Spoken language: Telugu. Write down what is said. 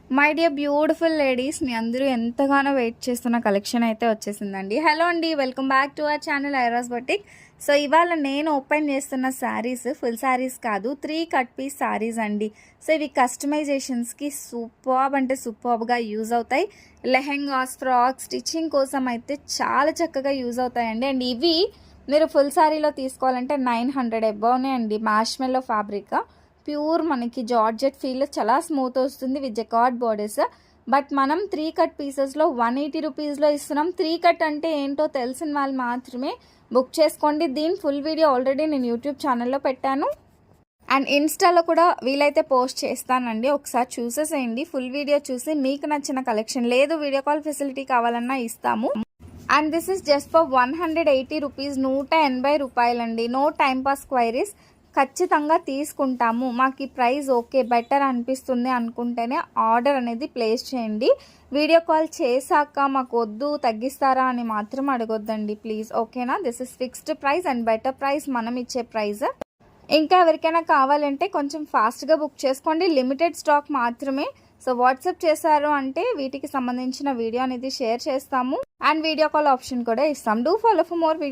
మై డియర్ బ్యూటిఫుల్ లేడీస్, మీ అందరూ ఎంతగానో వెయిట్ చేస్తున్న కలెక్షన్ అయితే వచ్చేసిందండి. హలో అండి, welcome back to our channel Airas boutique. So ఇవాళ నేను ఓపెన్ చేస్తున్న శారీస్ ఫుల్ శారీస్ కాదు, 3 కట్ పీస్ శారీస్ అండి. సో ఇవి కస్టమైజేషన్స్కి సూపర్బ్ అంటే సూపర్బ్గా యూజ్ అవుతాయి. లెహెంగాస్, ఫ్రాక్స్ స్టిచ్చింగ్ కోసం అయితే చాలా చక్కగా యూజ్ అవుతాయండి. అండ్ ఇవి మీరు ఫుల్ శారీలో తీసుకోవాలంటే 900 అబౌవ్నే అండి. మ్యాష్మెల్లో ఫ్యాబ్రిక్, ప్యూర్ మనకి జార్జెట్ ఫీల్, చాలా స్మూత్ వస్తుంది విత్ జకార్డ్ బోర్డర్స్. బట్ మనం 3 కట్ పీసెస్లో 180 రూపీస్లో ఇస్తున్నాం. 3 కట్ అంటే ఏంటో తెలిసిన వాళ్ళు మాత్రమే బుక్ చేసుకోండి. దీని ఫుల్ వీడియో ఆల్రెడీ నేను యూట్యూబ్ ఛానల్లో పెట్టాను అండ్ ఇన్స్టాలో కూడా వీలైతే పోస్ట్ చేస్తానండి. ఒకసారి చూసేసేయండి. ఫుల్ వీడియో చూసి మీకు నచ్చిన కలెక్షన్, లేదు వీడియో కాల్ ఫెసిలిటీ కావాలన్నా ఇస్తాము. And this is just for 180 rupees, 180 రూపాయలండి. నో టైం పాస్ క్వైరీస్, ఖచ్చితంగా తీసుకుంటాము. మాకు ఈ ప్రైస్ ఓకే బెటర్ అనిపిస్తుంది అనుకుంటేనే ఆర్డర్ అనేది ప్లేస్ చేయండి. వీడియో కాల్ చేశాక మాకు వద్దు తగ్గిస్తారా అని మాత్రం అడగొద్దండి ప్లీజ్, ఓకేనా? This is fixed price and better price, మనం ఇచ్చే ప్రైస్. ఇంకా ఎవరికైనా కావాలంటే కొంచెం ఫాస్ట్గా బుక్ చేసుకోండి, లిమిటెడ్ స్టాక్ మాత్రమే. సో వాట్సాప్ చేశారు అంటే వీటికి సంబంధించిన వీడియో అనేది షేర్ చేస్తాము అండ్ వీడియో కాల్ ఆప్షన్ కూడా ఇస్తాం. Do follow for more video.